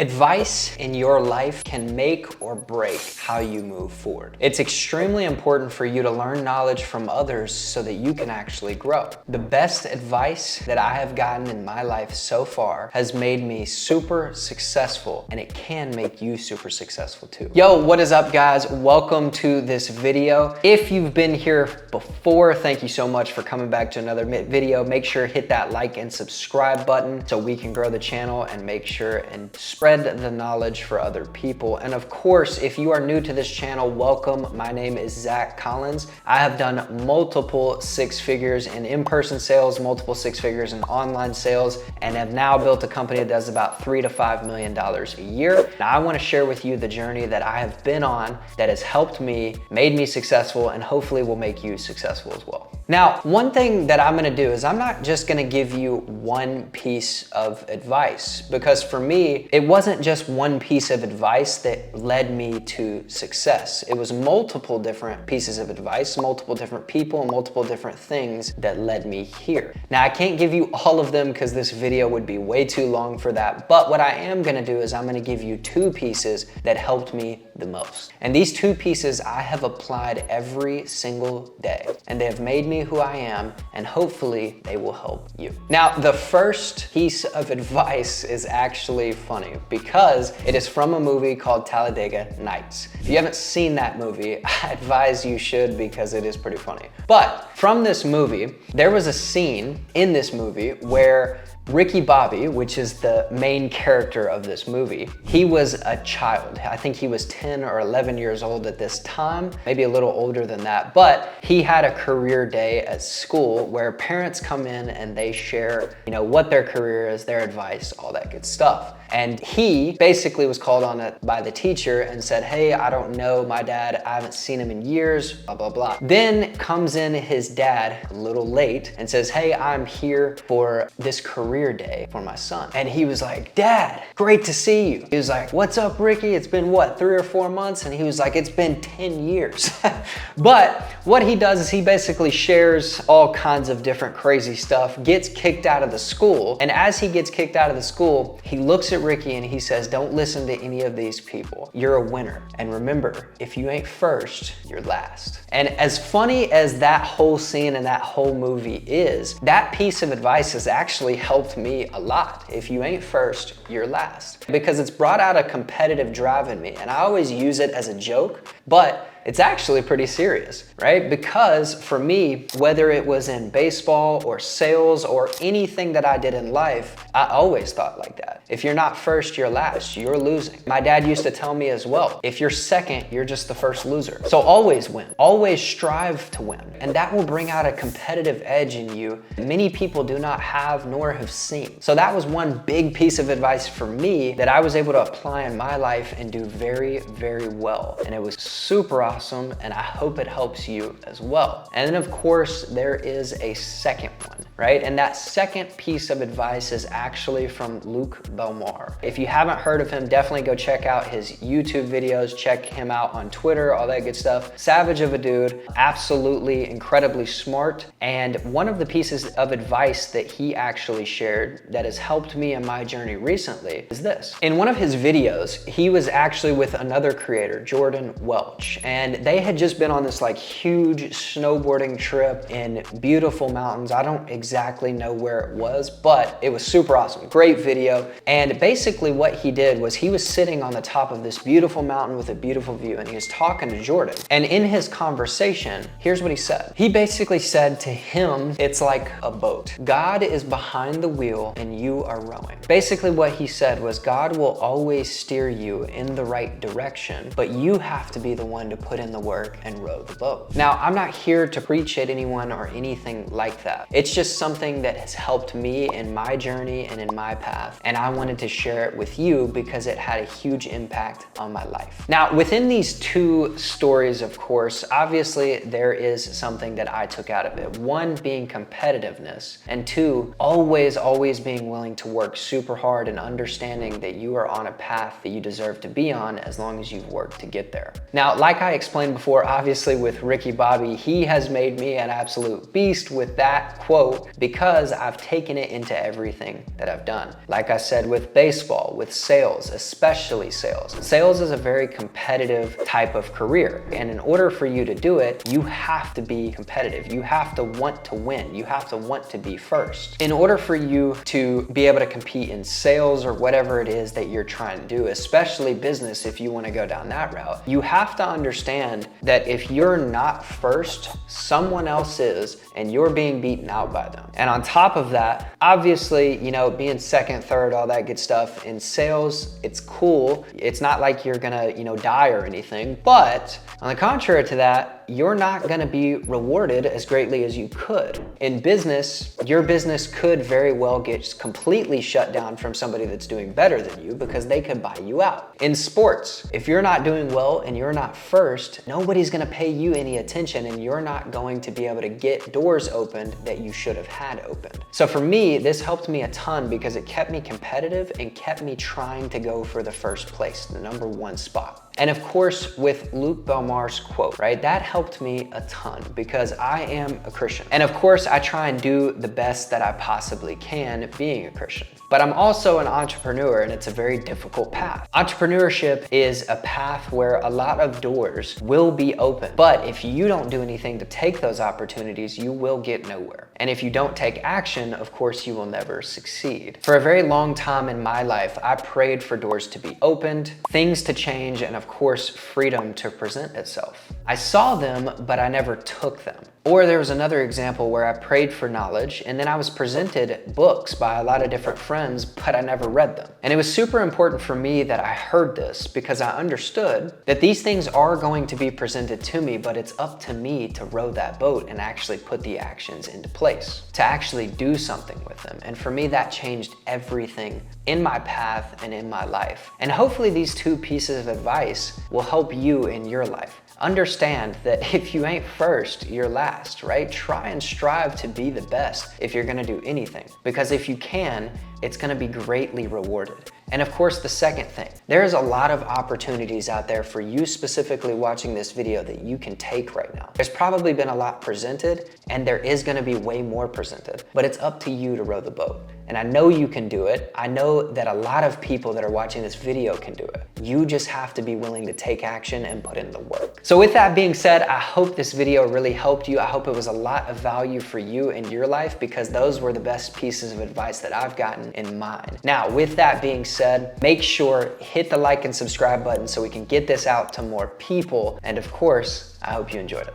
Advice in your life can make or break how you move forward. It's extremely important for you to learn knowledge from others so that you can actually grow. The best advice that I have gotten in my life so far has made me super successful, and it can make you super successful too. Yo, what is up guys? Welcome to this video. If you've been here before, thank you so much for coming back to another video. Make sure to hit that like and subscribe button so we can grow the channel and make sure and spread the knowledge for other people. And of course, if you are new to this channel, welcome. My name is Zach Collins. I have done multiple six figures in in-person sales, multiple six figures in online sales, and have now built a company that does about $3 to $5 million a year. Now, I want to share with you the journey that I have been on that has helped me, made me successful, and hopefully will make you successful as well. Now, one thing that I'm gonna do is I'm not just gonna give you one piece of advice, because for me, it wasn't just one piece of advice that led me to success. It was multiple different pieces of advice, multiple different people, and multiple different things that led me here. Now, I can't give you all of them because this video would be way too long for that, but what I am gonna do is I'm gonna give you two pieces that helped me the most. And these two pieces I have applied every single day, and they have made me who I am, and hopefully they will help you. Now, the first piece of advice is actually funny because it is from a movie called Talladega Nights. If you haven't seen that movie, I advise you should because it is pretty funny. But from this movie, there was a scene in this movie where Ricky Bobby, which is the main character of this movie, he was a child. I think he was 10 or 11 years old at this time, maybe a little older than that, but he had a career day at school where parents come in and they share, what their career is, their advice, all that good stuff. And he basically was called on it by the teacher and said, hey, I don't know my dad, I haven't seen him in years, blah, blah, blah. Then comes in his dad a little late and says, hey, I'm here for this career day for my son. And he was like, Dad, great to see you. He was like, what's up, Ricky? It's been what, 3 or 4 months? And he was like, it's been 10 years. But what he does is he basically shares all kinds of different crazy stuff, gets kicked out of the school. And as he gets kicked out of the school, he looks at Ricky and he says, don't listen to any of these people. You're a winner. And remember, if you ain't first, you're last. And as funny as that whole scene and that whole movie is, that piece of advice has actually helped me a lot. If you ain't first, you're last. Because it's brought out a competitive drive in me. And I always use it as a joke, but it's actually pretty serious, right? Because for me, whether it was in baseball or sales or anything that I did in life, I always thought like that. If you're not first, you're last, you're losing. My dad used to tell me as well, if you're second, you're just the first loser. So always win, always strive to win. And that will bring out a competitive edge in you many people do not have nor have seen. So that was one big piece of advice for me that I was able to apply in my life and do very, very well. And it was super awesome, and I hope it helps you as well. And then of course, there is a second one, right? And that second piece of advice is actually from Luke Belmar. If you haven't heard of him, definitely go check out his YouTube videos, check him out on Twitter, all that good stuff. Savage of a dude, absolutely incredibly smart. And one of the pieces of advice that he actually shared that has helped me in my journey recently is this. In one of his videos, he was actually with another creator, Jordan Welch, and they had just been on this like huge snowboarding trip in beautiful mountains. I don't exactly know where it was, but it was super awesome. Great video. And basically what he did was he was sitting on the top of this beautiful mountain with a beautiful view, and he was talking to Jordan. And in his conversation, here's what he said. He basically said to him, it's like a boat. God is behind the wheel and you are rowing. Basically what he said was God will always steer you in the right direction, but you have to be the one to put in the work and row the boat. Now, I'm not here to preach at anyone or anything like that. It's just something that has helped me in my journey and in my path. And I wanted to share it with you because it had a huge impact on my life. Now, within these two stories, of course, obviously there is something that I took out of it. One being competitiveness, and two, always being willing to work super hard and understanding that you are on a path that you deserve to be on as long as you've worked to get there. Now, like I explained before, obviously with Ricky Bobby, he has made me an absolute beast with that quote. know because I've taken it into everything that I've done. Like I said, with baseball, with sales, especially sales. Sales is a very competitive type of career. And in order for you to do it, you have to be competitive. You have to want to win. You have to want to be first. In order for you to be able to compete in sales or whatever it is that you're trying to do, especially business, if you want to go down that route, you have to understand that if you're not first, someone else is, and you're being beaten out by them. And on top of that, obviously, you know, being second, third, all that good stuff in sales, it's cool. It's not like you're gonna, you know, die or anything, but on the contrary to that, you're not gonna be rewarded as greatly as you could. In business, your business could very well get completely shut down from somebody that's doing better than you because they could buy you out. In sports, if you're not doing well and you're not first, nobody's gonna pay you any attention and you're not going to be able to get doors opened that you should have had opened. So for me, this helped me a ton because it kept me competitive and kept me trying to go for the first place, the #1 spot. And of course, with Luke Belmar's quote, right? That helped me a ton because I am a Christian. And of course, I try and do the best that I possibly can being a Christian. But I'm also an entrepreneur and it's a very difficult path. Entrepreneurship is a path where a lot of doors will be open. But if you don't do anything to take those opportunities, you will get nowhere. And if you don't take action, of course, you will never succeed. For a very long time in my life, I prayed for doors to be opened, things to change, and of course, freedom to present itself. I saw them, but I never took them. Or there was another example where I prayed for knowledge and then I was presented books by a lot of different friends, but I never read them. And it was super important for me that I heard this because I understood that these things are going to be presented to me, but it's up to me to row that boat and actually put the actions into place, to actually do something with them. And for me, that changed everything in my path and in my life. And hopefully these two pieces of advice will help you in your life. Understand that if you ain't first, you're last, right? Try and strive to be the best if you're gonna do anything. Because if you can, it's gonna be greatly rewarded. And of course, the second thing, there's a lot of opportunities out there for you specifically watching this video that you can take right now. There's probably been a lot presented and there is gonna be way more presented, but it's up to you to row the boat. And I know you can do it. I know that a lot of people that are watching this video can do it. You just have to be willing to take action and put in the work. So with that being said, I hope this video really helped you. I hope it was a lot of value for you in your life because those were the best pieces of advice that I've gotten in mine. Now, with that being said, make sure hit the like and subscribe button so we can get this out to more people. And of course, I hope you enjoyed it.